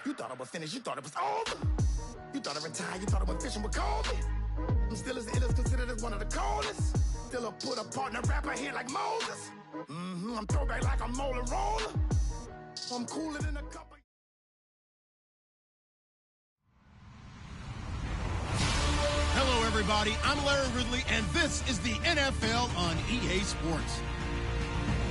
You thought it was finished. You thought it was over. You thought it retired. You thought it went fishing with Kobe. I'm still as ill as considered as one of the coldest. Still a put a partner rapper here like Moses. I'm throwback like a molar roller. I'm cooler than a couple. Hello, everybody. I'm Larry Ridley, and this is the NFL on EA Sports.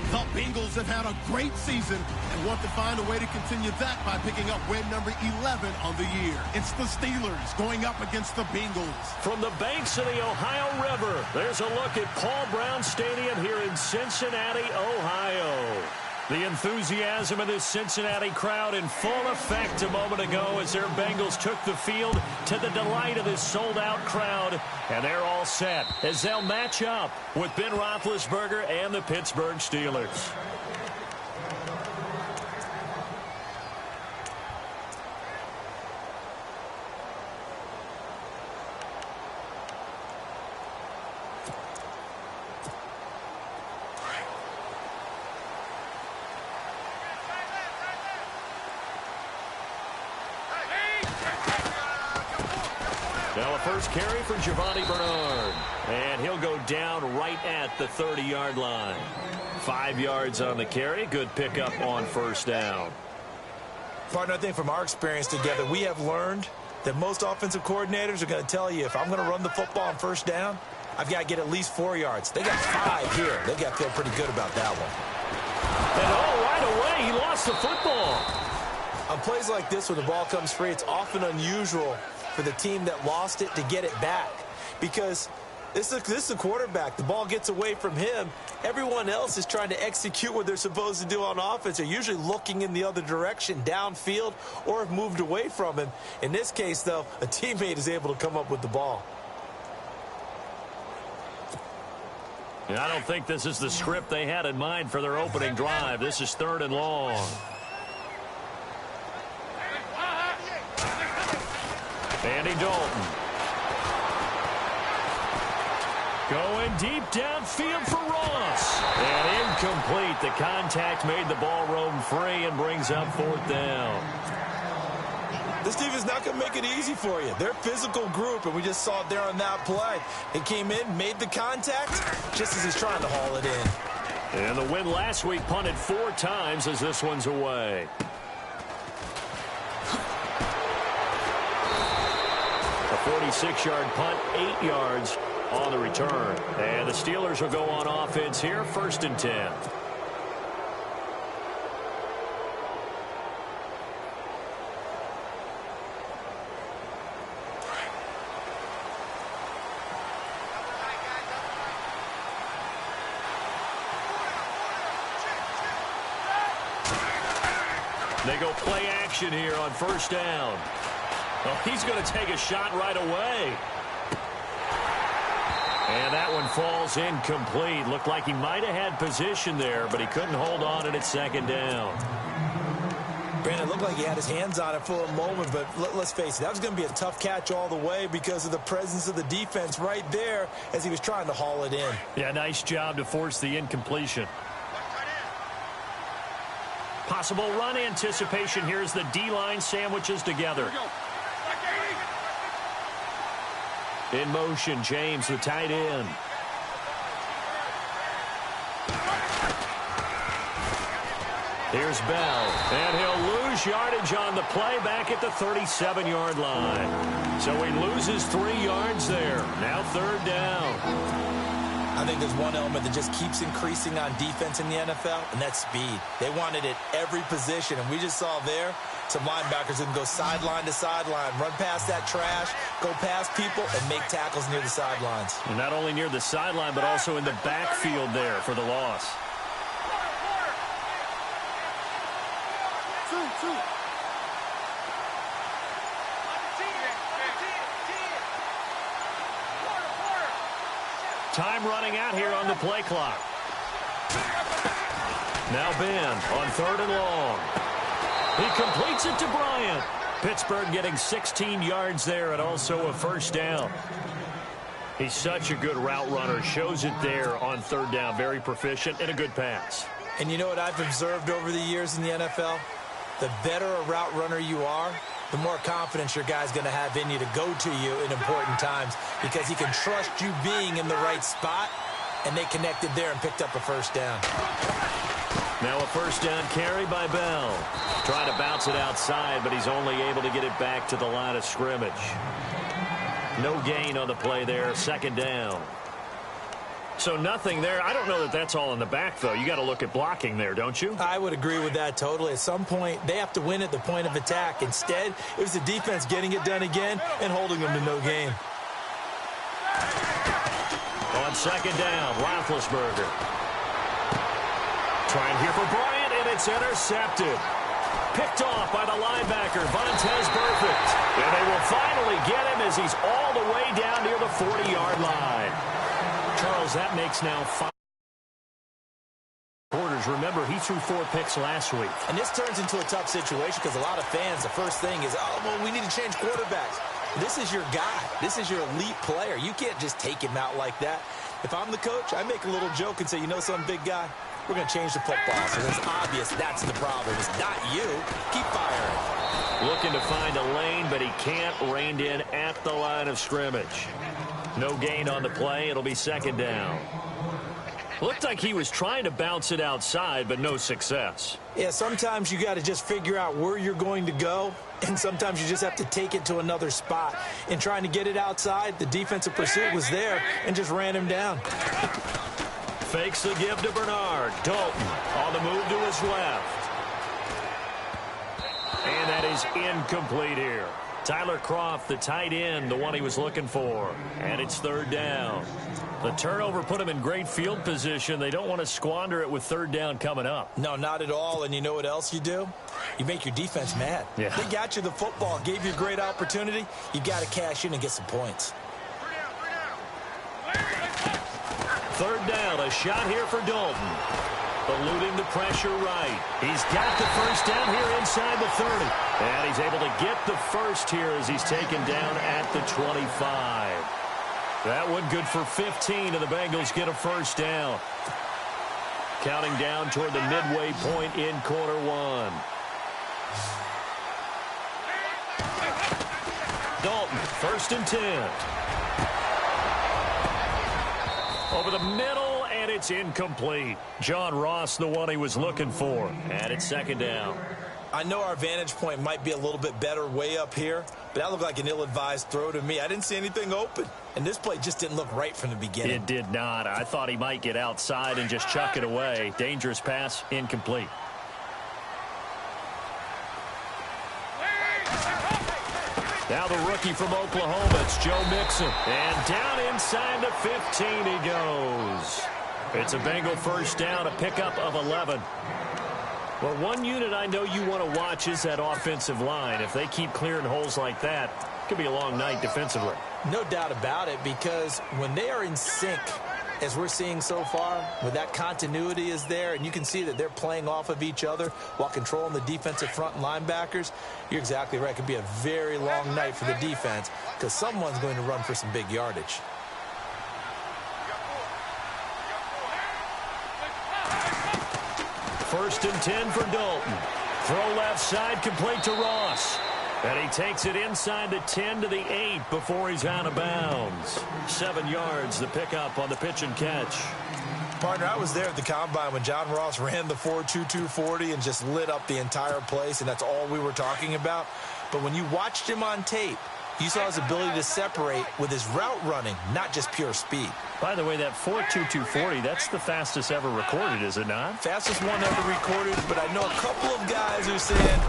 The Bengals have had a great season and want to find a way to continue that by picking up win number 11 on the year. It's the Steelers going up against the Bengals. From the banks of the Ohio River, there's a look at Paul Brown Stadium here in Cincinnati, Ohio. The enthusiasm of this Cincinnati crowd in full effect a moment ago as their Bengals took the field to the delight of this sold-out crowd. And they're all set as they'll match up with Ben Roethlisberger and the Pittsburgh Steelers. Now a first carry for Giovanni Bernard. And he'll go down right at the 30-yard line. 5 yards on the carry. Good pickup on first down. Partner, I think from our experience together, we have learned that most offensive coordinators are going to tell you, if I'm going to run the football on first down, I've got to get at least 4 yards. They got 5 here. They got to feel pretty good about that one. And right away, he lost the football. On plays like this, when the ball comes free, it's often unusual for the team that lost it to get it back, because this is the quarterback. The ball gets away from him. Everyone else is trying to execute what they're supposed to do on offense. They're usually looking in the other direction, downfield, or have moved away from him. In this case, though, a teammate is able to come up with the ball. And I don't think this is the script they had in mind for their opening drive. This is 3rd and long. Andy Dalton. Going deep downfield for Ross. And incomplete. The contact made the ball roam free and brings up 4th down. This team is not going to make it easy for you. They're a physical group, and we just saw it there on that play. It came in, made the contact, just as he's trying to haul it in. And the win last week punted 4 times as this one's away. A 46-yard punt, 8 yards on the return. And the Steelers will go on offense here, 1st and 10. They go play action here on 1st down. Well, he's going to take a shot right away. And that one falls incomplete. Looked like he might have had position there, but he couldn't hold on and it's 2nd down. Brandon, it looked like he had his hands on it for a moment, but let's face it, that was going to be a tough catch all the way because of the presence of the defense right there as he was trying to haul it in. Yeah, nice job to force the incompletion. Possible run anticipation. Here's the D-line sandwiches together. In motion, James, the tight end. Here's Bell, and he'll lose yardage on the play back at the 37-yard line. So he loses 3 yards there. Now 3rd down. I think there's one element that just keeps increasing on defense in the NFL, and that's speed. They want it at every position, and we just saw there some linebackers who can go sideline to sideline, run past that trash, go past people, and make tackles near the sidelines. And not only near the sideline, but also in the backfield there for the loss. Time running out here on the play clock. Now Ben on 3rd and long. He completes it to Bryant. Pittsburgh getting 16 yards there and also a 1st down. He's such a good route runner. Shows it there on 3rd down. Very proficient and a good pass. And you know what I've observed over the years in the NFL? the better a route runner you are, the more confidence your guy's going to have in you to go to you in important times because he can trust you being in the right spot, and they connected there and picked up a first down. Now a first down carry by Bell. Trying to bounce it outside, but he's only able to get it back to the line of scrimmage. No gain on the play there, second down. So nothing there. I don't know that that's all in the back, though. You got to look at blocking there, don't you? I would agree with that totally. At some point, they have to win at the point of attack. Instead, it was the defense getting it done again and holding them to no gain. On second down, Roethlisberger. Trying here for Bryant, and it's intercepted. Picked off by the linebacker, Vontaze Burfict. And they will finally get him as he's all the way down near the 40-yard line. Charles, that makes now 5 quarters. Remember, he threw 4 picks last week. And this turns into a tough situation because a lot of fans, the first thing is, oh, well, we need to change quarterbacks. This is your guy. This is your elite player. You can't just take him out like that. If I'm the coach, I make a little joke and say, you know something, big guy? We're going to change the football. So it's obvious that's the problem. It's not you. Keep firing. Looking to find a lane, but he can't. Reined in at the line of scrimmage. No gain on the play. It'll be second down. Looked like he was trying to bounce it outside, but no success. Yeah, sometimes you got to just figure out where you're going to go, and sometimes you just have to take it to another spot. In trying to get it outside, the defensive pursuit was there and just ran him down. Fakes the give to Bernard. Dalton on the move to his left. And that is incomplete here. Tyler Kroft, the tight end, the one he was looking for. And it's third down. The turnover put him in great field position. They don't want to squander it with third down coming up. No, not at all. And you know what else you do? You make your defense mad. Yeah. They got you the football, gave you a great opportunity. You got to cash in and get some points. Third down, a shot here for Dalton. Eluding the pressure right. He's got the first down here inside the 30. And he's able to get the first here as he's taken down at the 25. That one good for 15, and the Bengals get a first down. Counting down toward the midway point in quarter one. Dalton, first and 10. Over the middle, and it's incomplete. John Ross, the one he was looking for. And it's second down. I know our vantage point might be a little bit better way up here, but that looked like an ill-advised throw to me. I didn't see anything open, and this play just didn't look right from the beginning. It did not. I thought he might get outside and just chuck it away. Dangerous pass, incomplete. Now the rookie from Oklahoma, it's Joe Mixon. And down inside the 15 he goes. It's a Bengal first down, a pickup of 11. Well, one unit I know you want to watch is that offensive line. If they keep clearing holes like that, it could be a long night defensively. No doubt about it, because when they are in sync, as we're seeing so far, when that continuity is there, and you can see that they're playing off of each other while controlling the defensive front and linebackers, you're exactly right. It could be a very long night for the defense because someone's going to run for some big yardage. First and 10 for Dalton. Throw left side, complete to Ross. And he takes it inside the 10 to the 8 before he's out of bounds. 7 yards, the pickup on the pitch and catch. Partner, I was there at the Combine when John Ross ran the 4.22 40 and just lit up the entire place, and that's all we were talking about. But when you watched him on tape, you saw his ability to separate with his route running, not just pure speed. By the way, that 4.22 40, that's the fastest ever recorded, is it not? Fastest one ever recorded, but I know a couple of guys who said,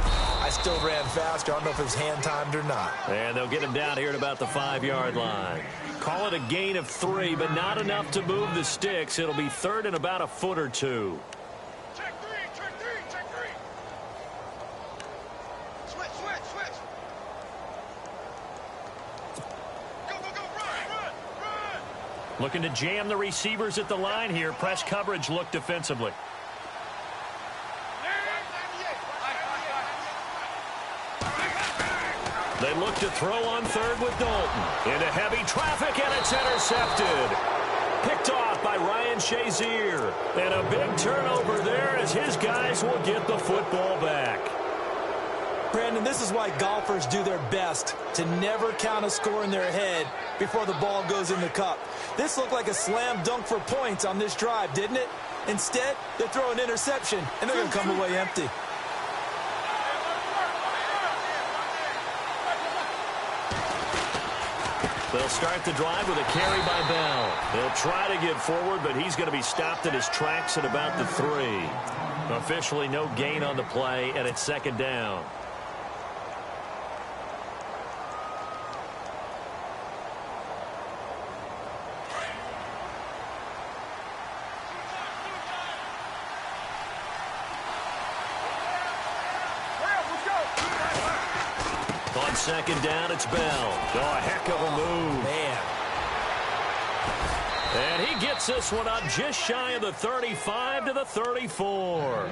I still ran faster. I don't know if it was hand-timed or not. And they'll get him down here at about the 5-yard line. Call it a gain of 3, but not enough to move the sticks. It'll be third and about a foot or two. Check three. Switch. Go, run. Looking to jam the receivers at the line here. Press coverage look defensively. They look to throw on third with Dalton. Into heavy traffic, and it's intercepted. Picked off by Ryan Shazier. And a big turnover there as his guys will get the football back. Brandon, this is why golfers do their best to never count a score in their head before the ball goes in the cup. This looked like a slam dunk for points on this drive, didn't it? Instead, they throw an interception, and they're going to come away empty. They'll start the drive with a carry by Bell. They'll try to get forward, but he's going to be stopped in his tracks at about the 3. Officially no gain on the play, and it's second down. On second down, it's Bell. Oh, a heck of a move. Man. And he gets this one up just shy of the 35 to the 34.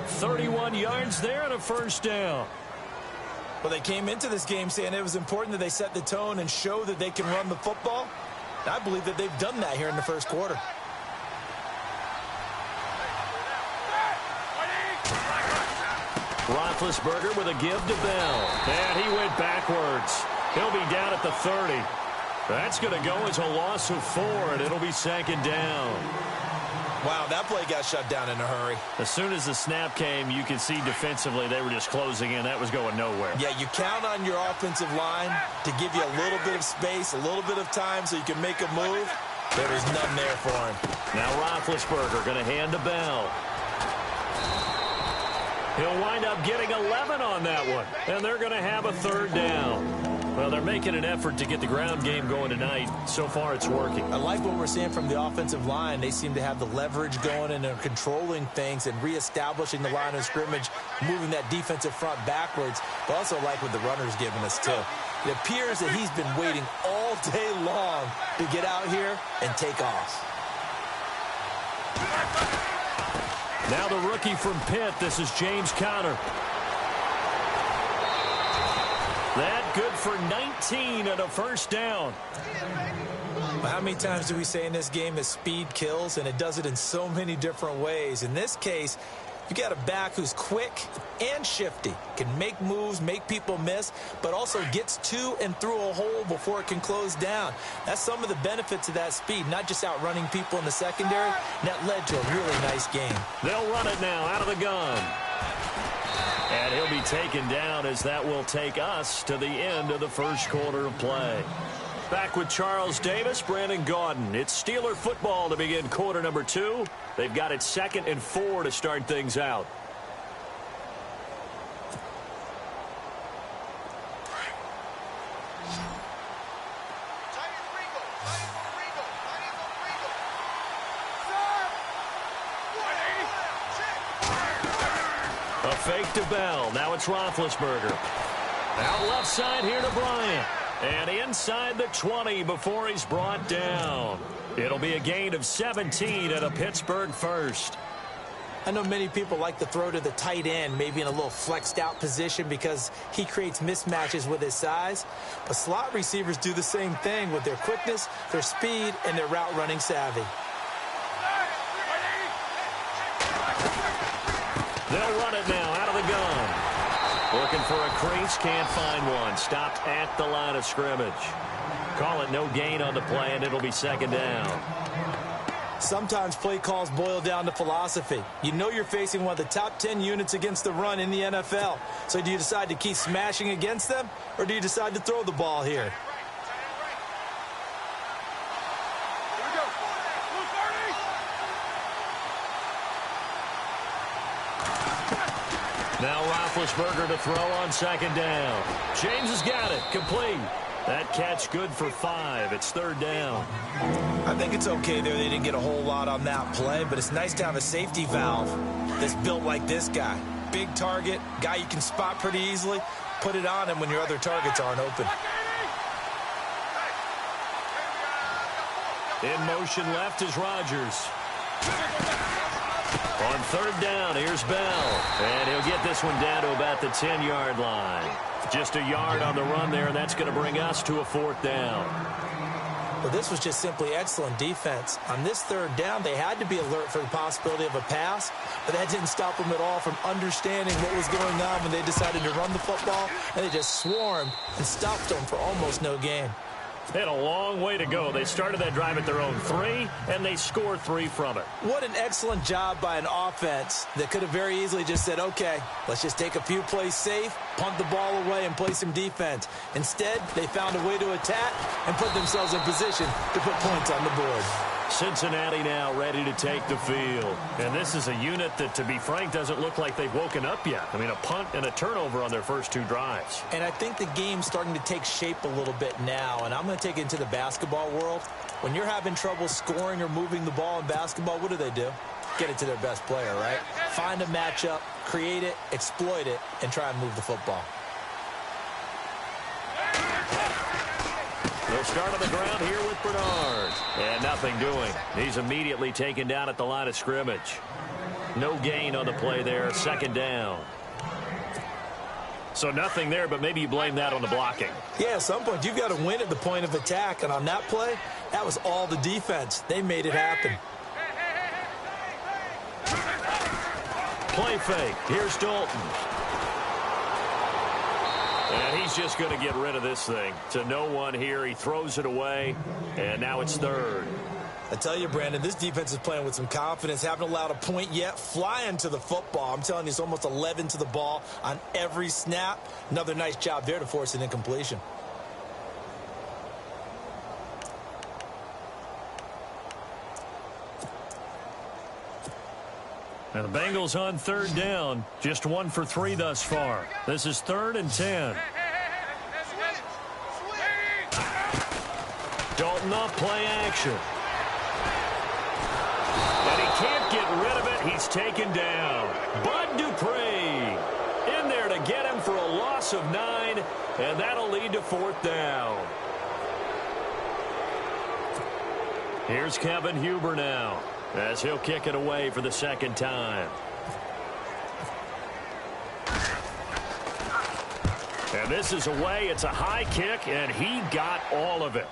31 yards there and a first down. Well, they came into this game saying it was important that they set the tone and show that they can run the football. And I believe that they've done that here in the first quarter. Roethlisberger with a give to Bell. And he went backwards. He'll be down at the 30. That's going to go as a loss of 4, and it'll be second down. Wow, that play got shut down in a hurry. As soon as the snap came, you could see defensively they were just closing in. That was going nowhere. Yeah, you count on your offensive line to give you a little bit of space, a little bit of time so you can make a move. There was none there for him. Now Roethlisberger going to hand to Bell. He'll wind up getting 11 on that one, and they're going to have a third down. Well, they're making an effort to get the ground game going tonight. So far, it's working. I like what we're seeing from the offensive line. They seem to have the leverage going, and they're controlling things and reestablishing the line of scrimmage, moving that defensive front backwards. But also like what the runner's giving us, too. It appears that he's been waiting all day long to get out here and take off. Now the rookie from Pitt, this is James Conner. That good for 19 and a first down. How many times do we say in this game that speed kills, and it does it in so many different ways? In this case, you got a back who's quick and shifty, can make moves, make people miss, but also gets to and through a hole before it can close down. That's some of the benefits of that speed, not just outrunning people in the secondary. And that led to a really nice game. They'll run it now out of the gun. And he'll be taken down as that will take us to the end of the first quarter of play. Back with Charles Davis, Brandon Gaudin. It's Steeler football to begin quarter number 2. They've got it 2nd and 4 to start things out. A fake to Bell. Now it's Roethlisberger. Out left side here to Bryant. And inside the 20 before he's brought down. It'll be a gain of 17 at a Pittsburgh first. I know many people like to throw to the tight end, maybe in a little flexed out position because he creates mismatches with his size. But slot receivers do the same thing with their quickness, their speed, and their route running savvy. They'll run it now out of the gun. Looking for a crease, can't find one. Stopped at the line of scrimmage. Call it no gain on the play, and it'll be second down. Sometimes play calls boil down to philosophy. You know you're facing one of the top 10 units against the run in the NFL. So do you decide to keep smashing against them, or do you decide to throw the ball here? Now Roethlisberger to throw on second down. James has got it. Complete. That catch good for 5. It's third down. I think it's okay there. They didn't get a whole lot on that play, but it's nice to have a safety valve that's built like this guy. Big target, guy you can spot pretty easily. Put it on him when your other targets aren't open. In motion left is Rodgers. On third down, here's Bell. And he'll get this one down to about the 10-yard line. Just a yard on the run there, and that's going to bring us to a fourth down. But this was just simply excellent defense. On this third down, they had to be alert for the possibility of a pass, but that didn't stop them at all from understanding what was going on when they decided to run the football, and they just swarmed and stopped them for almost no gain. They had a long way to go. They started that drive at their own 3, and they scored 3 from it. What an excellent job by an offense that could have very easily just said, okay, let's just take a few plays safe, punt the ball away, and play some defense. Instead, they found a way to attack and put themselves in position to put points on the board. Cincinnati now ready to take the field. And this is a unit that, to be frank, doesn't look like they've woken up yet. I mean, a punt and a turnover on their first 2 drives. And I think the game's starting to take shape a little bit now, and I'm going to take it into the basketball world. When you're having trouble scoring or moving the ball in basketball, what do? Get it to their best player, right? Find a matchup, create it, exploit it, and try and move the football. They'll start on the ground here with Bernard. And nothing doing. He's immediately taken down at the line of scrimmage. No gain on the play there. 2nd down. So nothing there, but maybe you blame that on the blocking. Yeah, at some point you've got to win at the point of attack. And on that play, that was all the defense. They made it happen. Play fake. Here's Dalton. And he's just going to get rid of this thing. To no one here. He throws it away. And now it's 3rd. I tell you, Brandon, this defense is playing with some confidence. Haven't allowed a point yet. Flying to the football. I'm telling you, it's almost 11 to the ball on every snap. Another nice job there to force an incompletion. And the Bengals on 3rd down. Just 1 for 3 thus far. This is 3rd and 10. Dalton off play action. And he can't get rid of it. He's taken down. Bud Dupree in there to get him for a loss of 9. And that'll lead to 4th down. Here's Kevin Huber now, as he'll kick it away for the 2nd time. And this is away. It's a high kick, and he got all of it.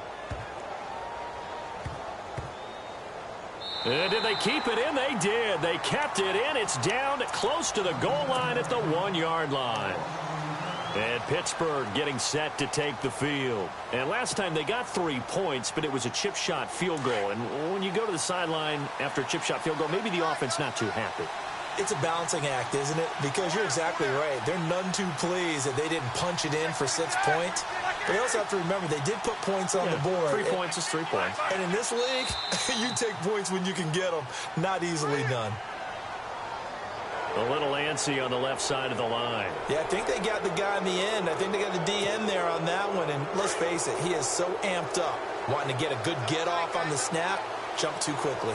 And did they keep it in? They did. They kept it in. It's down close to the goal line at the 1-yard line. And Pittsburgh getting set to take the field. And last time they got 3 points, but it was a chip shot field goal. And when you go to the sideline after a chip shot field goal, maybe the offense not too happy. It's a balancing act, isn't it? Because you're exactly right. They're none too pleased that they didn't punch it in for 6 points. But you also have to remember they did put points on the board. 3 points is 3 points. And in this league, you take points when you can get them. Not easily done. A little antsy on the left side of the line. Yeah, I think they got the guy in the end. I think they got the DN there on that one. And let's face it, he is so amped up, wanting to get a good get off on the snap, jump too quickly.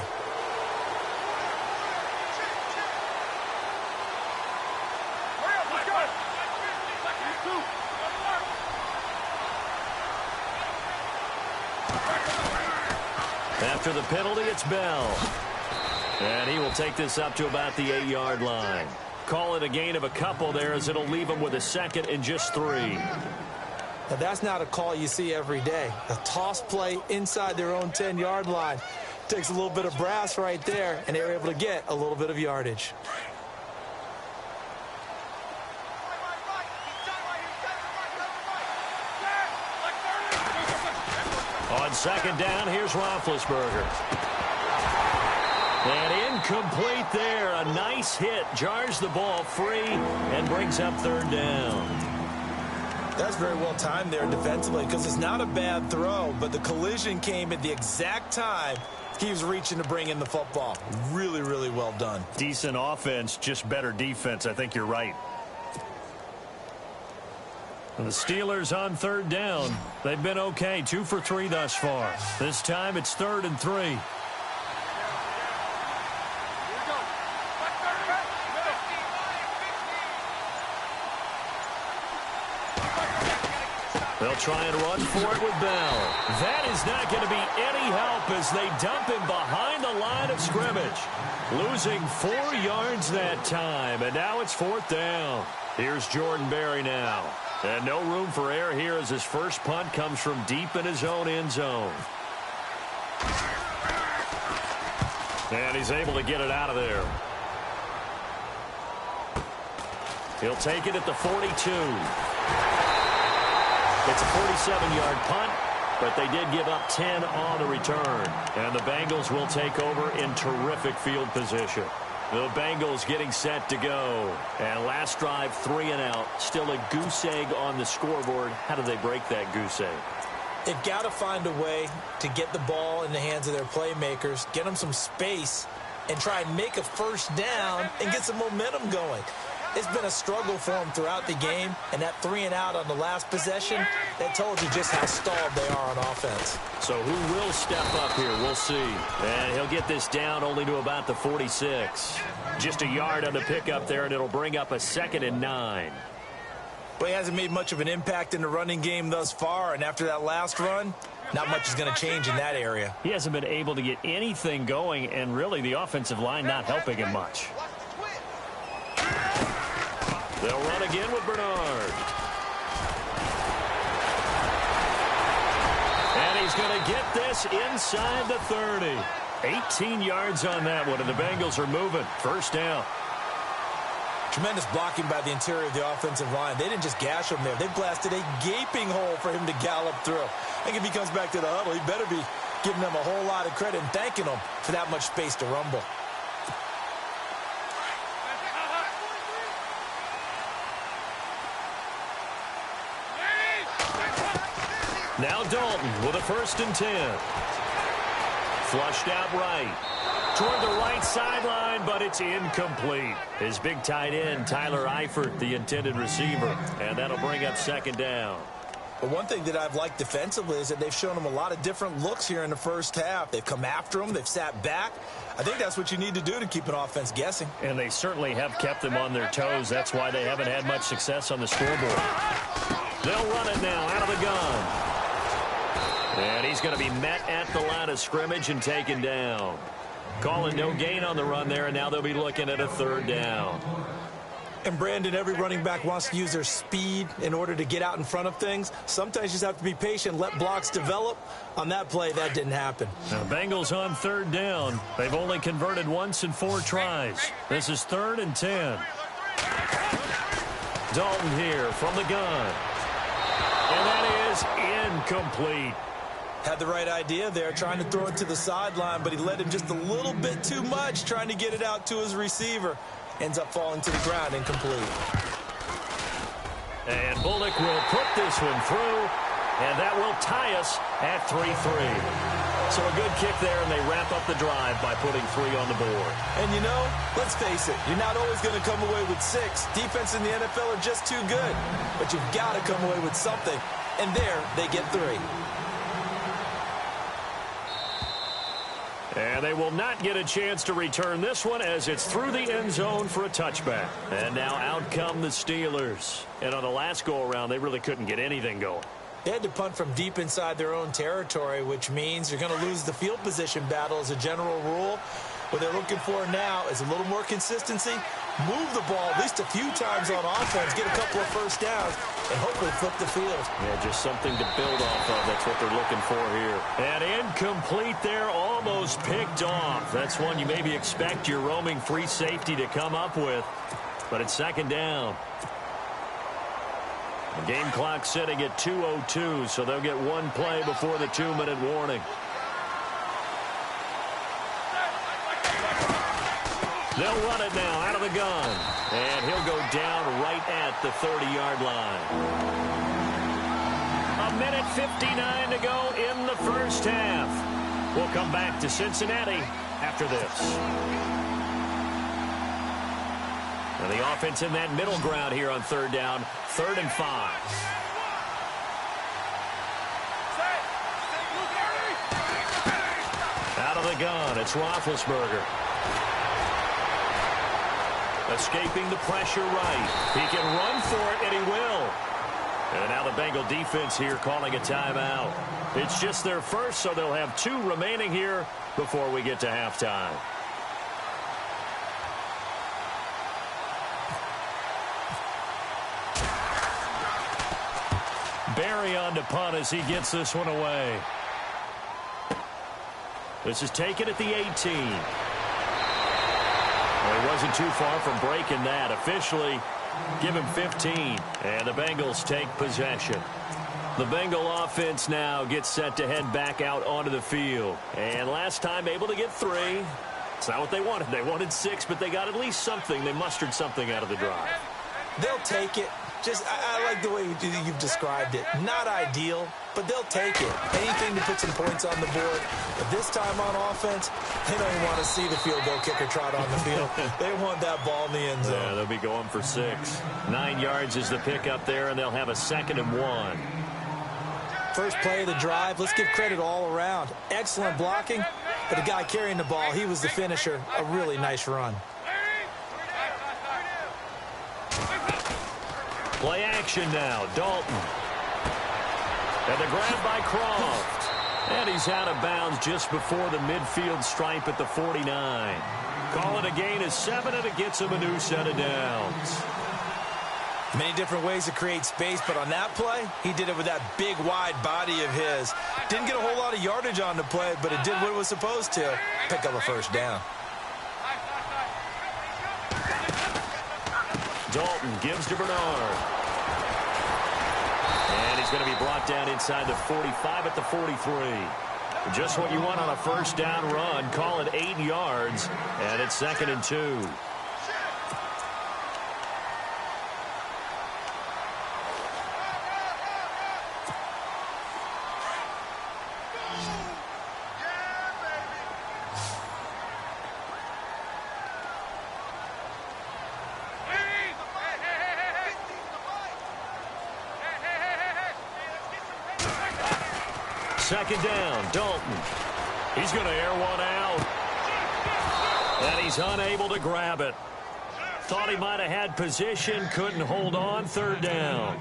After the penalty, it's Bell. And he will take this up to about the 8-yard line. Call it a gain of a couple there, as it'll leave him with a 2nd and just 3. Now, that's not a call you see every day. A toss play inside their own 10-yard line. Takes a little bit of brass right there, and they're able to get a little bit of yardage. On 2nd down, here's Roethlisberger. And incomplete there. A nice hit. Jars the ball free and brings up 3rd down. That's very well timed there defensively, because it's not a bad throw, but the collision came at the exact time he was reaching to bring in the football. Really, really well done. Decent offense, just better defense. I think you're right. And the Steelers on 3rd down. They've been okay. 2 for 3 thus far. This time it's 3rd and 3. They'll try and run for it with Bell. That is not going to be any help as they dump him behind the line of scrimmage. Losing 4 yards that time, and now it's 4th down. Here's Jordan Berry now. And no room for error here as his first punt comes from deep in his own end zone. And he's able to get it out of there. He'll take it at the 42. It's a 47-yard punt, but they did give up 10 on the return. And the Bengals will take over in terrific field position. The Bengals getting set to go. And last drive, 3 and out. Still a goose egg on the scoreboard. How do they break that goose egg? They've got to find a way to get the ball in the hands of their playmakers, get them some space, and try and make a first down and get some momentum going. It's been a struggle for them throughout the game, and that 3 and out on the last possession, that told you just how stalled they are on offense. So who will step up here? We'll see. And he'll get this down only to about the 46. Just a yard on the pickup there, and it'll bring up a 2nd and 9. But he hasn't made much of an impact in the running game thus far, and after that last run, not much is going to change in that area. He hasn't been able to get anything going, and really the offensive line not helping him much. They'll run again with Bernard. And he's going to get this inside the 30. 18 yards on that one, and the Bengals are moving. First down. Tremendous blocking by the interior of the offensive line. They didn't just gash him there. They blasted a gaping hole for him to gallop through. I think if he comes back to the huddle, he better be giving them a whole lot of credit and thanking them for that much space to rumble. Now Dalton with a 1st and 10. Flushed out right. Toward the right sideline, but it's incomplete. His big tight end, Tyler Eifert, the intended receiver. And that'll bring up 2nd down. But one thing that I've liked defensively is that they've shown him a lot of different looks here in the first half. They've come after him. They've sat back. I think that's what you need to do to keep an offense guessing. And they certainly have kept them on their toes. That's why they haven't had much success on the scoreboard. They'll run it now out of the gun. And he's going to be met at the line of scrimmage and taken down. Calling no gain on the run there, and now they'll be looking at a 3rd down. And, Brandon, every running back wants to use their speed in order to get out in front of things. Sometimes you just have to be patient, let blocks develop. On that play, that didn't happen. Now, Bengals on 3rd down. They've only converted once in 4 tries. This is 3rd and 10. Dalton here from the gun. And that is incomplete. Had the right idea there, trying to throw it to the sideline, but he led him just a little bit too much, trying to get it out to his receiver. Ends up falling to the ground, incomplete. And Bullock will put this one through, and that will tie us at 3-3. So a good kick there, and they wrap up the drive by putting 3 on the board. And, you know, let's face it, you're not always going to come away with 6. Defense in the NFL are just too good. But you've got to come away with something. And there, they get 3. And they will not get a chance to return this one as it's through the end zone for a touchback. And now out come the Steelers. And on the last go-around, they really couldn't get anything going. They had to punt from deep inside their own territory, which means you're going to lose the field position battle as a general rule. What they're looking for now is a little more consistency, move the ball at least a few times on offense, get a couple of first downs, and hopefully flip the field. Yeah, just something to build off of. That's what they're looking for here. And incomplete there, almost picked off. That's one you maybe expect your roaming free safety to come up with. But it's 2nd down. The game clock sitting at 2:02, so they'll get one play before the 2-minute warning. They'll run it now out of the gun. And he'll go down right at the 30-yard line. 1:59 to go in the first half. We'll come back to Cincinnati after this. Now the offense in that middle ground here on 3rd down. 3rd and 5. Out of the gun, it's Roethlisberger. Escaping the pressure right. He can run for it, and he will. And now the Bengal defense here calling a timeout. It's just their first, so they'll have 2 remaining here before we get to halftime. Barry on to punt as he gets this one away. This is taken at the 18. Well, he wasn't too far from breaking that. Officially, give him 15. And the Bengals take possession. The Bengal offense now gets set to head back out onto the field. And last time able to get 3. It's not what they wanted. They wanted 6, but they got at least something. They mustered something out of the drive. They'll take it. I like the way you've described it. Not ideal, but they'll take it. Anything to put some points on the board. But this time on offense, they don't even want to see the field goal kicker trot on the field. They want that ball in the end zone. Yeah, they'll be going for 6. 9 yards is the pickup there, and they'll have a 2nd and 1. First play of the drive, let's give credit all around. Excellent blocking, but the guy carrying the ball, he was the finisher. A really nice run. Play action now, Dalton. And the grab by Croft. And he's out of bounds just before the midfield stripe at the 49. Call it a gain of 7, and it gets him a new set of downs. Many different ways to create space, but on that play, he did it with that big, wide body of his. Didn't get a whole lot of yardage on the play, but it did what it was supposed to. Pick up a first down. Dalton gives to Bernard. And he's going to be brought down inside the 45 at the 43. Just what you want on a first down run. Call it 8 yards, and it's 2nd and 2. Second down, Dalton. He's going to air one out. And he's unable to grab it. Thought he might have had position, couldn't hold on. 3rd down.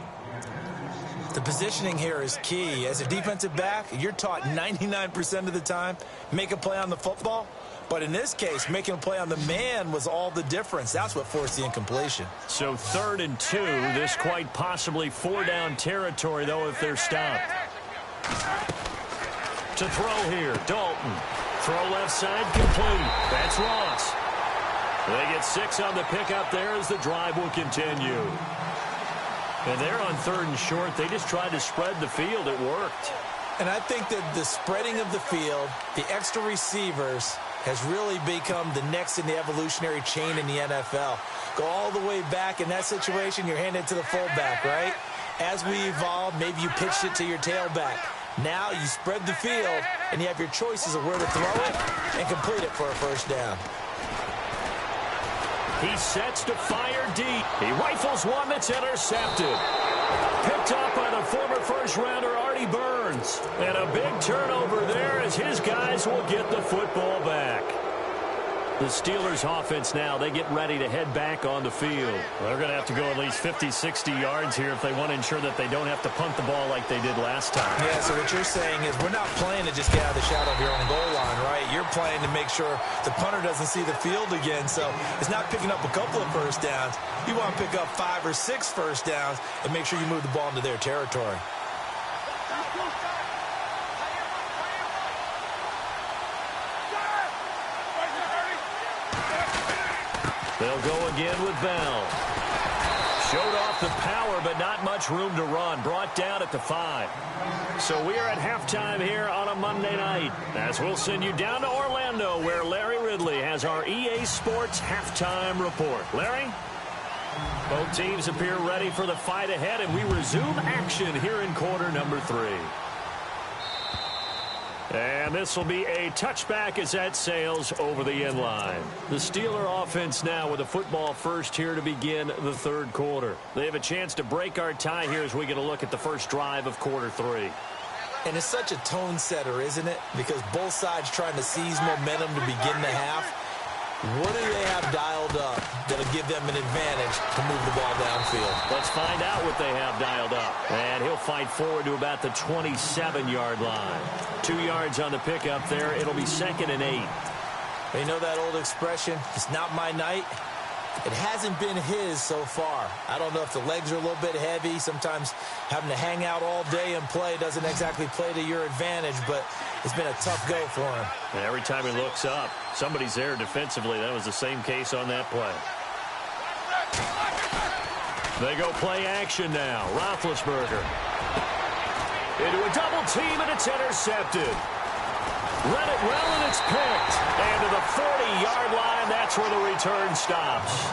The positioning here is key. As a defensive back, you're taught 99% of the time, make a play on the football. But in this case, making a play on the man was all the difference. That's what forced the incompletion. So 3rd and 2. This quite possibly 4-down territory, though, if they're stopped. To throw here, Dalton. Throw left side, complete. That's Ross. They get 6 on the pickup there as the drive will continue. And they're on 3rd and short. They just tried to spread the field. It worked. And I think that the spreading of the field, the extra receivers, has really become the next in the evolutionary chain in the NFL. Go all the way back in that situation, you're handed it to the fullback, right? As we evolve, maybe you pitched it to your tailback. Now you spread the field, and you have your choices of where to throw it and complete it for a first down. He sets to fire deep. He rifles one that's intercepted. Picked up by the former first-rounder Artie Burns. And a big turnover there as his guys will get the football back. The Steelers offense now, they get ready to head back on the field. They're going to have to go at least 50, 60 yards here if they want to ensure that they don't have to punt the ball like they did last time. Yeah, so what you're saying is we're not playing to just get out of the shadow of your own goal line, right? You're playing to make sure the punter doesn't see the field again. So it's not picking up a couple of first downs. You want to pick up 5 or 6 first downs and make sure you move the ball into their territory. They'll go again with Bell. Showed off the power, but not much room to run. Brought down at the 5. So we are at halftime here on a Monday night, as we'll send you down to Orlando, where Larry Ridley has our EA Sports halftime report. Larry? Both teams appear ready for the fight ahead, and we resume action here in quarter number 3. And this will be a touchback as that sails over the end line. The Steeler offense now with a football first here to begin the 3rd quarter. They have a chance to break our tie here as we get a look at the first drive of quarter 3. And it's such a tone setter, isn't it? Because both sides trying to seize momentum to begin the half. What do they have dialed up that'll give them an advantage to move the ball downfield? Let's find out what they have dialed up. And he'll fight forward to about the 27-yard line. 2 yards on the pickup there. It'll be 2nd and 8. You know that old expression, it's not my night. It hasn't been his so far. I don't know if the legs are a little bit heavy. Sometimes having to hang out all day and play doesn't exactly play to your advantage, but it's been a tough go for him. And every time he looks up, somebody's there defensively. That was the same case on that play. They go play action now. Roethlisberger into a double team, and it's intercepted. Read it well, and it's picked. And to the 40-yard line, that's where the return stops.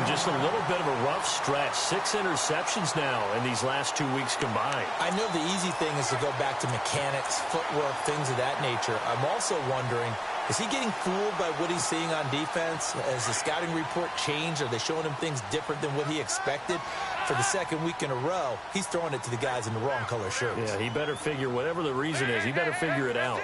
Just a little bit of a rough stretch. 6 interceptions now in these last 2 weeks combined. I know the easy thing is to go back to mechanics, footwork, things of that nature. I'm also wondering, is he getting fooled by what he's seeing on defense? Has the scouting report changed? Are they showing him things different than what he expected? For the second week in a row, he's throwing it to the guys in the wrong color shirts. Yeah, he better figure, whatever the reason is, he better figure it out.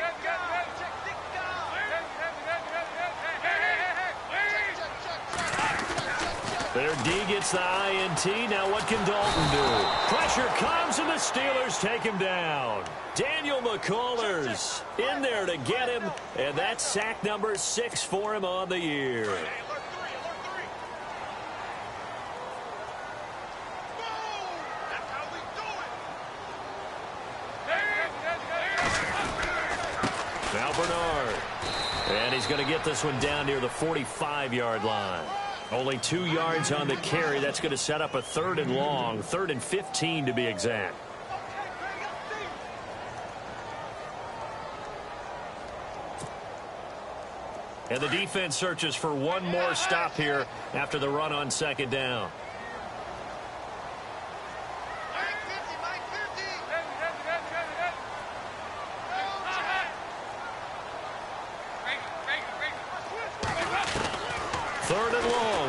Their D gets the INT. Now what can Dalton do? Pressure comes, and the Steelers take him down. Daniel McCullers in there to get him, and that's sack number 6 for him on the year. Now Bernard. And he's going to get this one down near the 45-yard line. Only 2 yards on the carry. That's going to set up a 3rd and long, 3rd and 15 to be exact. And the defense searches for one more stop here after the run on 2nd down.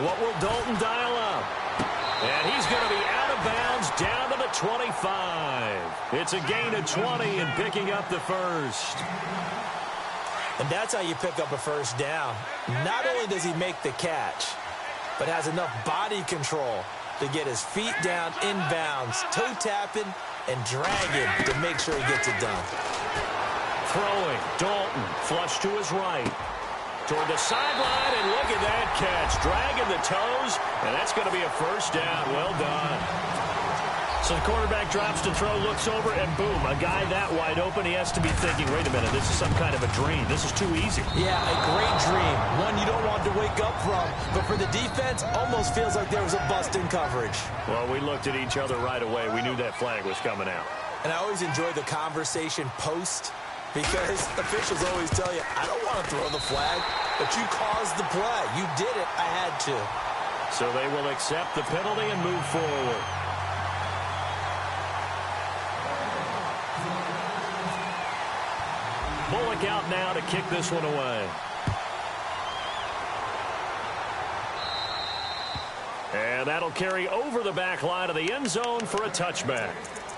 What will Dalton dial up? And he's going to be out of bounds down to the 25. It's a gain of 20 and picking up the first. And that's how you pick up a first down. Not only does he make the catch, but has enough body control to get his feet down inbounds, toe tapping and dragging to make sure he gets it done. Throwing, Dalton, flush to his right. Toward the sideline, and look at that catch. Dragging the toes, and that's going to be a first down. Well done. So the quarterback drops to throw, looks over, and boom, a guy that wide open. He has to be thinking, wait a minute, this is some kind of a dream. This is too easy. Yeah, a great dream. One you don't want to wake up from. But for the defense, almost feels like there was a bust in coverage. Well, we looked at each other right away. We knew that flag was coming out. And I always enjoy the conversation post, because officials always tell you, I don't want to throw the flag, but you caused the play. You did it. I had to. So they will accept the penalty and move forward. Bullock out now to kick this one away. And that'll carry over the back line of the end zone for a touchback.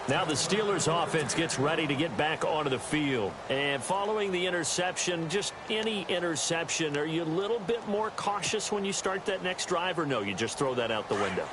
Now the Steelers offense gets ready to get back onto the field. And following the interception, just any interception, are you a little bit more cautious when you start that next drive, or no, you just throw that out the window?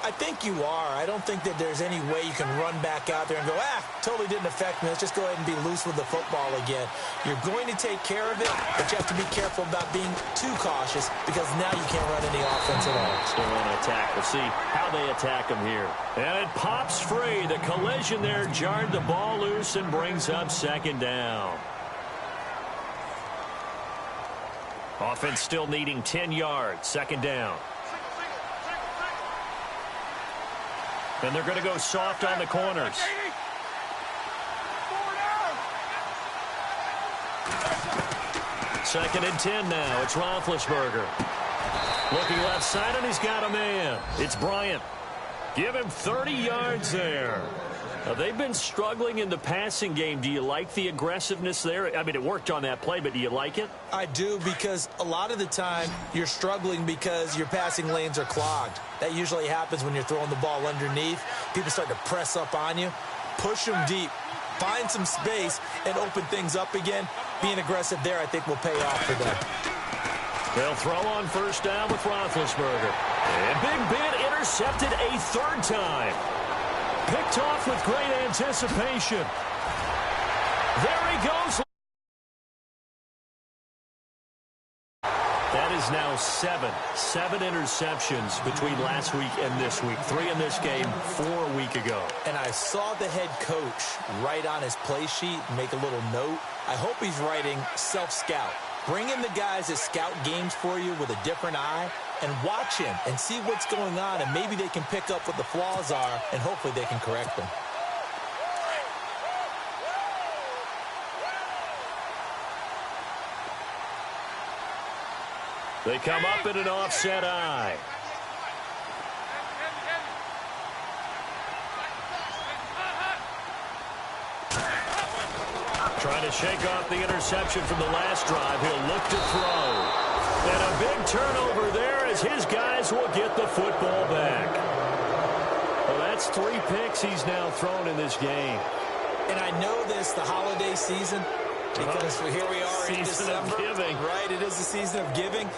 I think you are. I don't think that there's any way you can run back out there and go, totally didn't affect me. Let's just go ahead and be loose with the football again. You're going to take care of it, but you have to be careful about being too cautious, because now you can't run any offense at all. Still on an attack. We'll see how they attack him here. And it pops free. The collision there jarred the ball loose and brings up 2nd down. Offense still needing 10 yards. 2nd down. And they're going to go soft on the corners. Second and 10 now. It's Roethlisberger. Looking left side, and he's got a man. It's Bryant. Give him 30 yards there. They've been struggling in the passing game. Do you like the aggressiveness there? I mean, it worked on that play, but do you like it? I do, because a lot of the time you're struggling because your passing lanes are clogged. That usually happens when you're throwing the ball underneath. People start to press up on you. Push them deep. Find some space and open things up again. Being aggressive there, I think, will pay off for them. They'll throw on 1st down with Roethlisberger. And Big Ben intercepted a 3rd time. Picked off with great anticipation. There he goes. That is is now 7. 7 interceptions between last week and this week. 3 in this game, 4 a week ago. And I saw the head coach write on his play sheet, make a little note. I hope he's writing self-scout. Bring in the guys that scout games for you with a different eye and watch him and see what's going on, and maybe they can pick up what the flaws are, and hopefully they can correct them. They come up in an offset eye. Trying to shake off the interception from the last drive. He'll look to throw. And a big turnover there as his guys will get the football back. Well, that's 3 picks he's now thrown in this game. And I know this, the holiday season, because here we are in December. Season of giving. Right, it is the season of giving.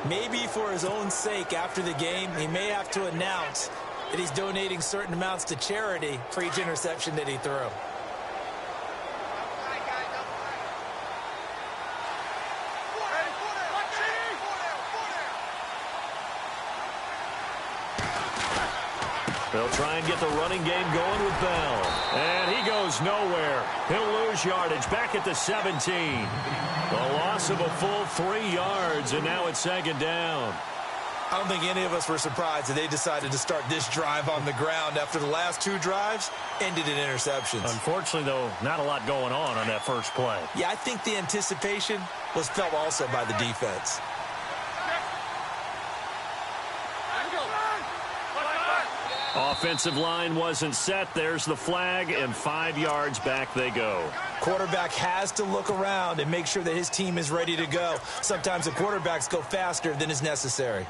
Maybe for his own sake after the game, he may have to announce that he's donating certain amounts to charity for each interception that he threw. They'll try and get the running game going with Bell. And he goes nowhere. He'll lose yardage back at the 17. A loss of a full 3 yards, and now it's 2nd down. I don't think any of us were surprised that they decided to start this drive on the ground after the last 2 drives ended in interceptions. Unfortunately, though, not a lot going on that first play. Yeah, I think the anticipation was felt also by the defense. Offensive line wasn't set. There's the flag, and 5 yards back they go. Quarterback has to look around and make sure that his team is ready to go. Sometimes the quarterbacks go faster than is necessary.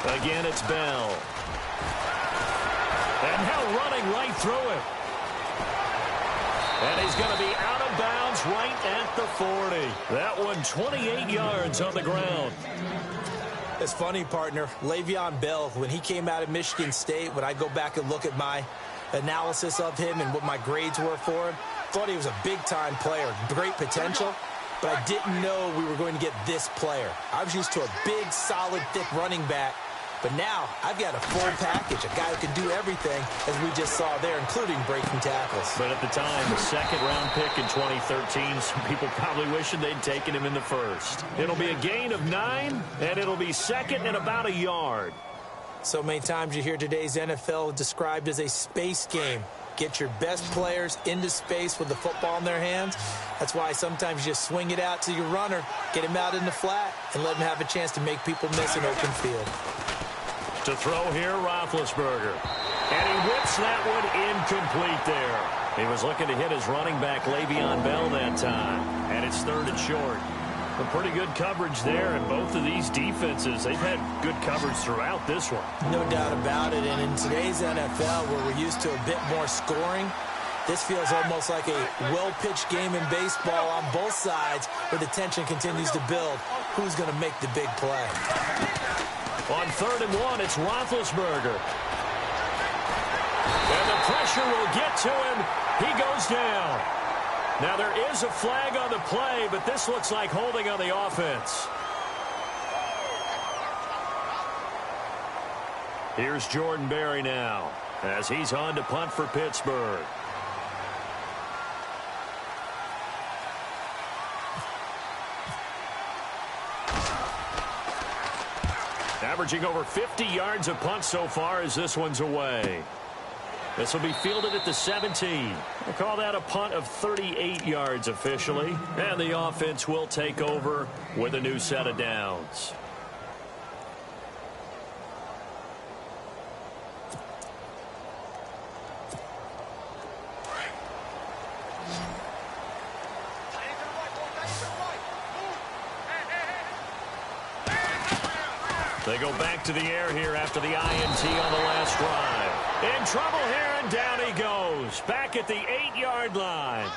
Again, it's Bell. And now running right through it. And he's going to be out of bounds right at the 40. That one 28 yards on the ground. It's funny, partner. Le'Veon Bell, when he came out of Michigan State, when I go back and look at my analysis of him and what my grades were for him, thought he was a big-time player, great potential, but I didn't know we were going to get this player. I was used to a big, solid, thick running back. But now, I've got a full package, a guy who can do everything, as we just saw there, including breaking tackles. But at the time, the 2nd-round pick in 2013, some people probably wishing they'd taken him in the 1st. It'll be a gain of 9, and it'll be 2nd and about a yard. So many times you hear today's NFL described as a space game. Get your best players into space with the football in their hands. That's why sometimes you just swing it out to your runner, get him out in the flat, and let him have a chance to make people miss an open field. To throw here, Roethlisberger. And he whips that one incomplete there. He was looking to hit his running back, Le'Veon Bell, that time. And it's 3rd and short. A pretty good coverage there, and both of these defenses, they've had good coverage throughout this one. No doubt about it, and in today's NFL, where we're used to a bit more scoring, this feels almost like a well-pitched game in baseball on both sides, where the tension continues to build. Who's going to make the big play? On 3rd and 1, it's Roethlisberger. And the pressure will get to him. He goes down. Now, there is a flag on the play, but this looks like holding on the offense. Here's Jordan Berry now, as he's on to punt for Pittsburgh. Averaging over 50 yards a punt so far as this one's away. This will be fielded at the 17. We'll call that a punt of 38 yards officially. And the offense will take over with a new set of downs. They go back to the air here after the INT on the last drive. In trouble here, and down he goes. Back at the 8-yard line.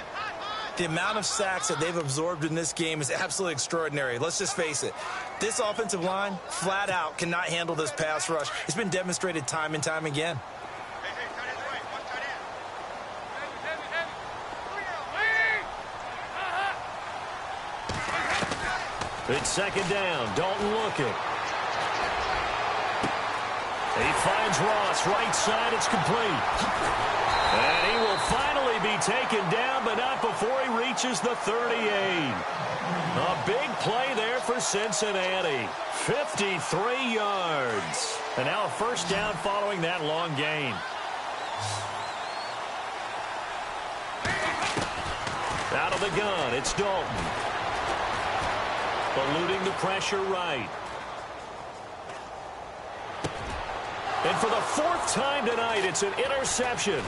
The amount of sacks that they've absorbed in this game is absolutely extraordinary. Let's just face it. This offensive line, flat out, cannot handle this pass rush. It's been demonstrated time and time again. It's second down. Dalton looking. He finds Ross. Right side. It's complete. And he will finally be taken down, but not before he reaches the 38. A big play there for Cincinnati. 53 yards. And now a first down following that long gain. Out of the gun, it's Dalton. Eluding the pressure right. And for the fourth time tonight, it's an interception.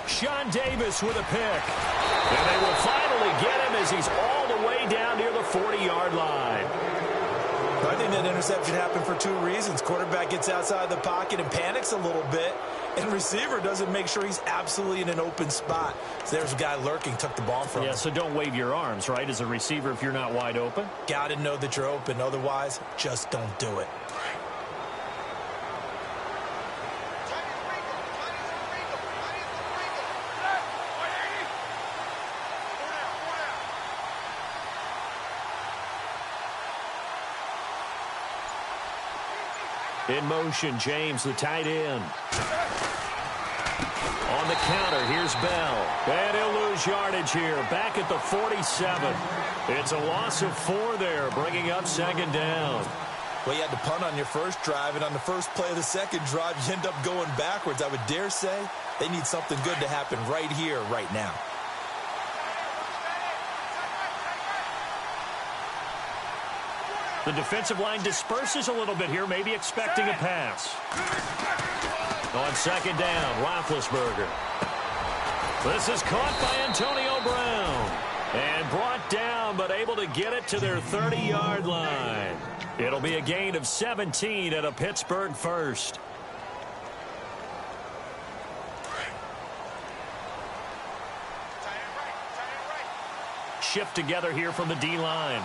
Sean Davis with a pick. And they will finally get him as he's all the way down near the 40-yard line. I think that interception happened for two reasons. Quarterback gets outside the pocket and panics a little bit, and receiver doesn't make sure he's absolutely in an open spot. So there's a guy lurking, took the ball from him. Yeah, so don't wave your arms, right, as a receiver if you're not wide open? Got to know that you're open. Otherwise, just don't do it. In motion, James, the tight end. On the counter, here's Bell. And he'll lose yardage here, back at the 47. It's a loss of 4 there, bringing up second down. Well, you had to punt on your first drive, and on the first play of the second drive, you end up going backwards. I would dare say they need something good to happen right here, right now. The defensive line disperses a little bit here, maybe expecting a pass. On second down, Roethlisberger. This is caught by Antonio Brown. And brought down, but able to get it to their 30-yard line. It'll be a gain of 17 at a Pittsburgh first. Shift together here from the D-line.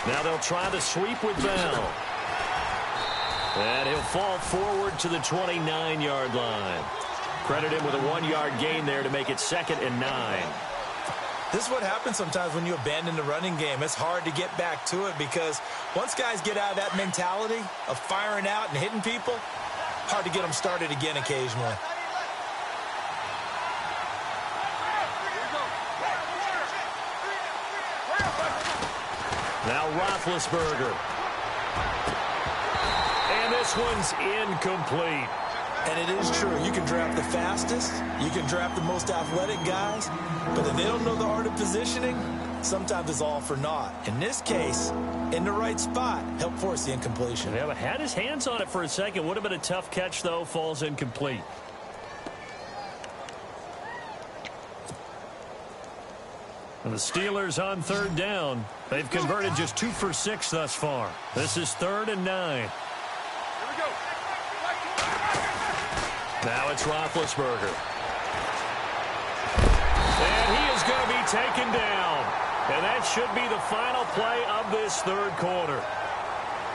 Now they'll try the sweep with Bell. And he'll fall forward to the 29-yard line. Credit him with a 1-yard gain there to make it 2nd and 9. This is what happens sometimes when you abandon the running game. It's hard to get back to it because once guys get out of that mentality of firing out and hitting people, hard to get them started again occasionally. Now Roethlisberger. And this one's incomplete. And it is true. You can draft the fastest. You can draft the most athletic guys. But if they don't know the art of positioning, sometimes it's all for naught. In this case, in the right spot, helped force the incompletion. Yeah, but had his hands on it for a second. Would have been a tough catch, though. Falls incomplete. And the Steelers on third down. They've converted just 2 for 6 thus far. This is 3rd and 9. Now it's Roethlisberger. And he is going to be taken down. And that should be the final play of this third quarter.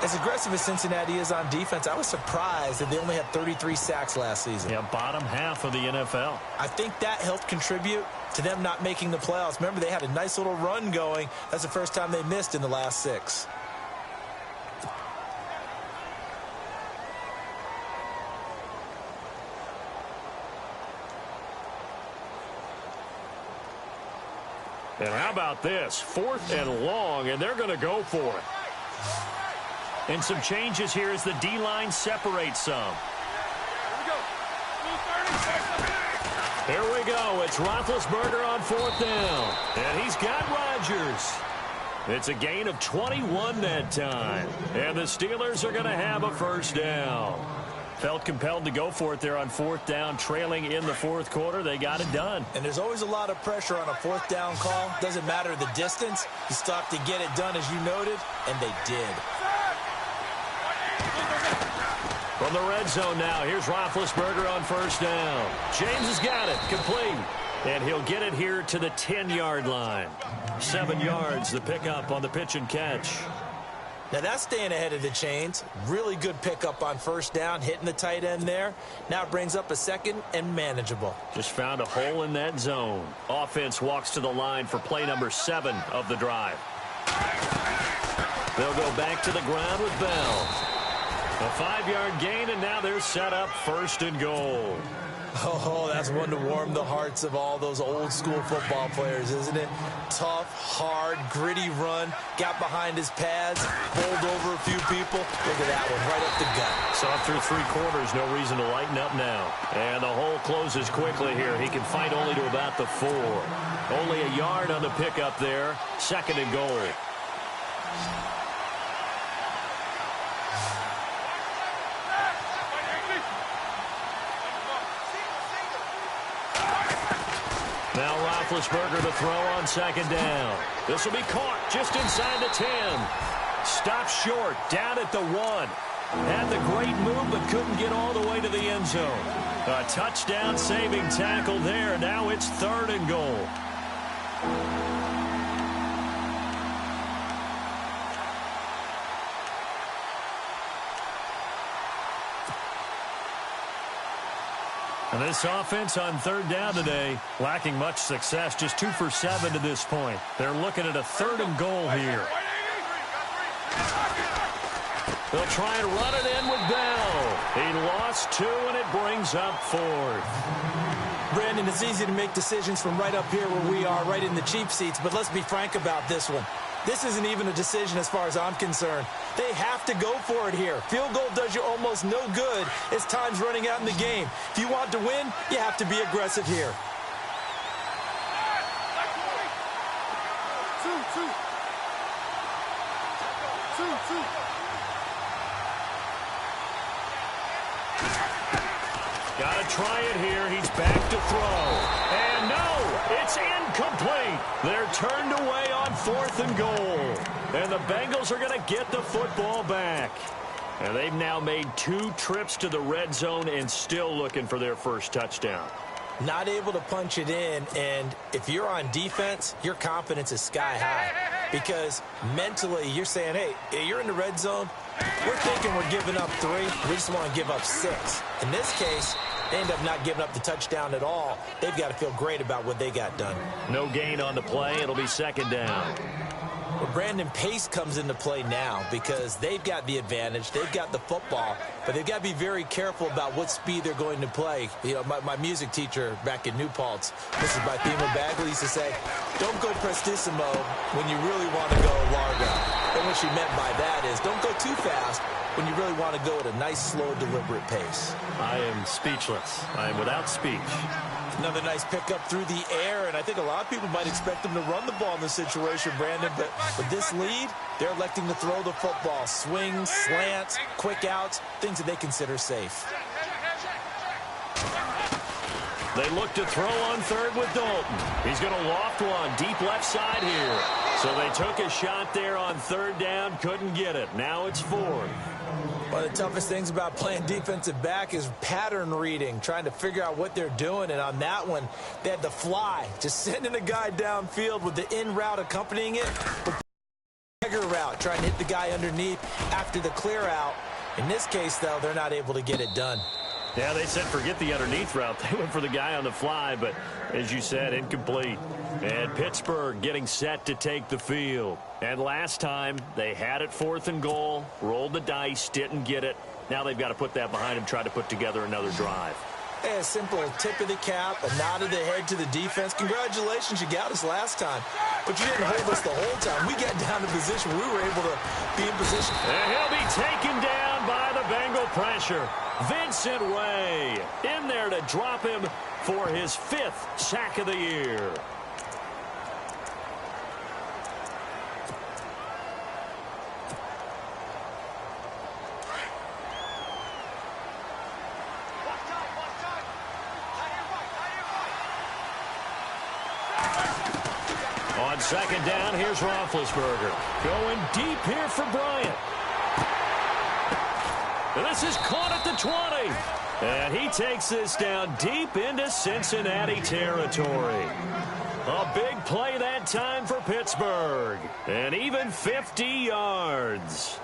As aggressive as Cincinnati is on defense, I was surprised that they only had 33 sacks last season. Yeah, bottom half of the NFL. I think that helped contribute to them not making the playoffs. Remember, they had a nice little run going. That's the first time they missed in the last 6. And how about this? 4th and long, and they're going to go for it. And some changes here as the D-line separates some. Here we go. It's Roethlisberger on 4th down. And he's got Rodgers. It's a gain of 21 that time. And the Steelers are going to have a first down. Felt compelled to go for it there on 4th down, trailing in the 4th quarter. They got it done. And there's always a lot of pressure on a 4th down call. Doesn't matter the distance. You stop to get it done, as you noted, and they did. From the red zone now, here's Roethlisberger on 1st down. James has got it, complete. And he'll get it here to the 10-yard line. 7 yards, the pickup on the pitch and catch. Now that's staying ahead of the chains. Really good pickup on first down, hitting the tight end there. Now it brings up a second and manageable. Just found a hole in that zone. Offense walks to the line for play number 7 of the drive. They'll go back to the ground with Bell. A 5-yard gain, and now they're set up 1st and goal. Oh, that's one to warm the hearts of all those old-school football players, isn't it? Tough, hard, gritty run. Got behind his pads, bowled over a few people. Look at that one, right up the gut. Saw through 3 quarters, no reason to lighten up now. And the hole closes quickly here. He can fight only to about the 4. Only a yard on the pickup there. 2nd and goal. Now Roethlisberger to throw on 2nd down. This will be caught just inside the 10. Stopped short, down at the 1. Had the great move, but couldn't get all the way to the end zone. A touchdown-saving tackle there. Now it's 3rd and goal. And this offense on 3rd down today, lacking much success, just 2 for 7 to this point. They're looking at a 3rd and goal here. They'll try and run it in with Bell. He lost 2, and it brings up 4th. Brandon, it's easy to make decisions from right up here where we are, right in the cheap seats, but let's be frank about this one. This isn't even a decision as far as I'm concerned. They have to go for it here. Field goal does you almost no good as time's running out in the game. If you want to win, you have to be aggressive here. Got to try it here. He's back to throw. And no, it's incomplete. They're turned away on 4th and goal. And the Bengals are going to get the football back. And they've now made 2 trips to the red zone and still looking for their first touchdown. Not able to punch it in, and if you're on defense, your confidence is sky high. Because mentally, you're saying, hey, you're in the red zone. We're thinking we're giving up 3. We just want to give up 6. In this case, they end up not giving up the touchdown at all. They've got to feel great about what they got done. No gain on the play. It'll be 2nd down. Well, Brandon, pace comes into play now because they've got the advantage. They've got the football, but they've got to be very careful about what speed they're going to play. You know, my music teacher back in New Paltz, Mrs. Bythema Bagley, used to say, don't go prestissimo when you really want to go largo. And what she meant by that is don't go too fast when you really want to go at a nice, slow, deliberate pace. I am speechless. I am without speech. Another nice pickup through the air, and I think a lot of people might expect them to run the ball in this situation, Brandon, but with this lead, they're electing to throw the football. Swings, slants, quick outs, things that they consider safe. They look to throw on 3rd with Dalton. He's going to loft one deep left side here. So they took a shot there on 3rd down, couldn't get it. Now it's 4th. One of the toughest things about playing defensive back is pattern reading, trying to figure out what they're doing. And on that one, they had the fly, just sending a guy downfield with the in route accompanying it. With the bigger route, trying to hit the guy underneath after the clear out. In this case, though, they're not able to get it done. Yeah, they said forget the underneath route. They went for the guy on the fly, but as you said, incomplete. And Pittsburgh getting set to take the field. And last time, they had it 4th and goal, rolled the dice, didn't get it. Now they've got to put that behind them, try to put together another drive. A simple tip of the cap, a nod of the head to the defense. Congratulations, you got us last time. But you didn't hold us the whole time. We got down to position where we were able to be in position. And he'll be taken down by the Bengal pressure. Vincent Way in there to drop him for his 5th sack of the year. On 2nd down, here's Roethlisberger. Going deep here for Bryant. And this is caught at the 20. And he takes this down deep into Cincinnati territory. A big play that time for Pittsburgh. And even 50 yards.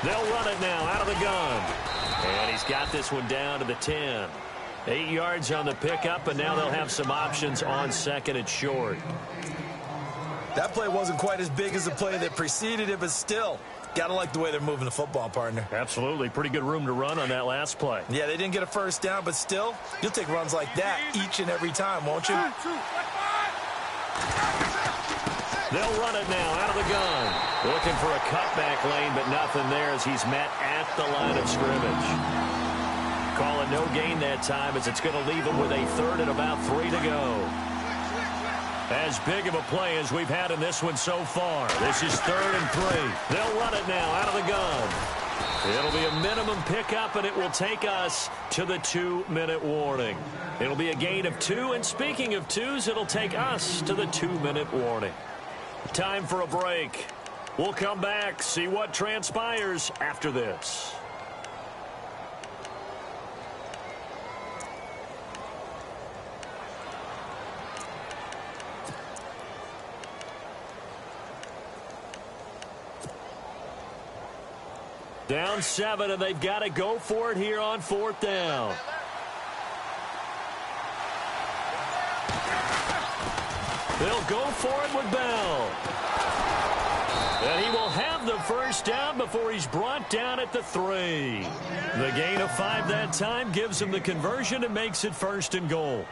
They'll run it now out of the gun. And he's got this one down to the 10. 8 yards on the pickup, and now they'll have some options on second and short. That play wasn't quite as big as the play that preceded it, but still, got to like the way they're moving the football, partner. Absolutely. Pretty good room to run on that last play. Yeah, they didn't get a first down, but still, you'll take runs like that each and every time, won't you? They'll run it now out of the gun. Looking for a cutback lane, but nothing there as he's met at the line of scrimmage. Call it no gain that time as it's going to leave him with a third and about 3 to go. As big of a play as we've had in this one so far. This is 3rd and 3. They'll run it now out of the gun. It'll be a minimum pickup, and it will take us to the 2-minute warning. It'll be a gain of 2, and speaking of 2s, it'll take us to the 2-minute warning. Time for a break. We'll come back, see what transpires after this. Down 7, and they've got to go for it here on 4th down. They'll go for it with Bell. And he will have the first down before he's brought down at the 3. The gain of 5 that time gives him the conversion and makes it 1st and goal.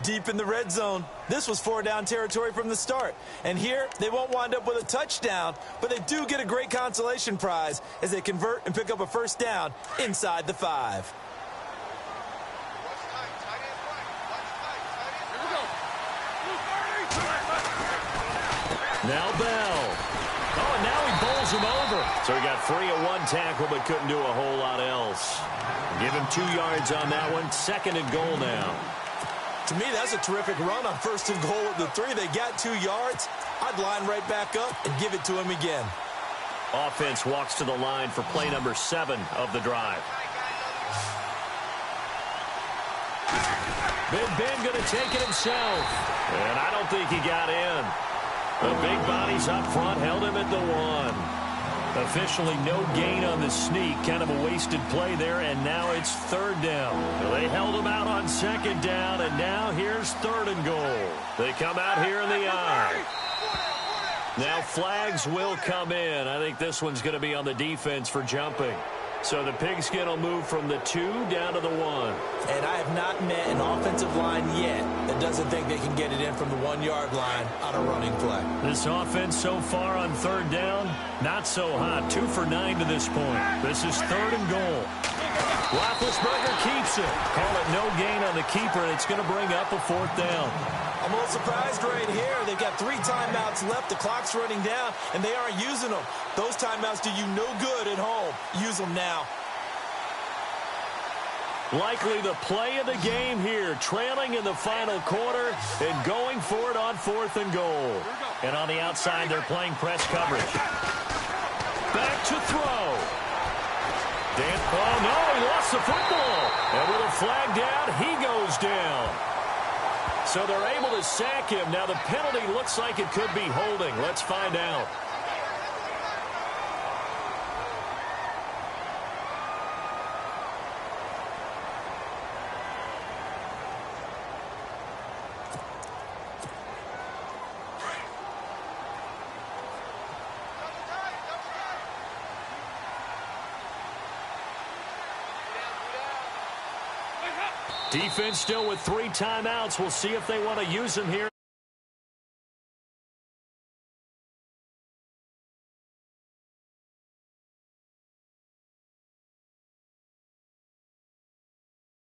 Deep in the red zone. This was 4-down territory from the start. And here, they won't wind up with a touchdown, but they do get a great consolation prize as they convert and pick up a first down inside the 5. Now Bell. Oh, and now he bowls him over. So he got free of 1 tackle, but couldn't do a whole lot else. Give him 2 yards on that one. 2nd and goal now. To me, that's a terrific run on 1st and goal at the 3. They got 2 yards. I'd line right back up and give it to him again. Offense walks to the line for play number 7 of the drive. Big Ben going to take it himself. And I don't think he got in. The big bodies up front held him at the 1. Officially no gain on the sneak. Kind of a wasted play there, and now it's 3rd down. They held him out on 2nd down, and now here's 3rd and goal. They come out here in the I. Now flags will come in. I think this one's going to be on the defense for jumping. So the pigskin will move from the 2 down to the 1. And I have not met an offensive line yet that doesn't think they can get it in from the 1-yard line on a running play. This offense so far on 3rd down, not so hot. 2 for 9 to this point. This is 3rd and goal. Roethlisberger keeps it. Call it no gain on the keeper, and it's going to bring up a 4th down. I'm a little surprised right here. They've got 3 timeouts left. The clock's running down, and they aren't using them. Those timeouts do you no good at home. Use them now. Likely the play of the game here, trailing in the final quarter and going for it on 4th and goal. And on the outside, they're playing press coverage. Back to throw. Oh, no, he lost the football. And with a flag down, he goes down. So they're able to sack him. Now the penalty looks like it could be holding. Let's find out. Defense still with 3 timeouts. We'll see if they want to use them here.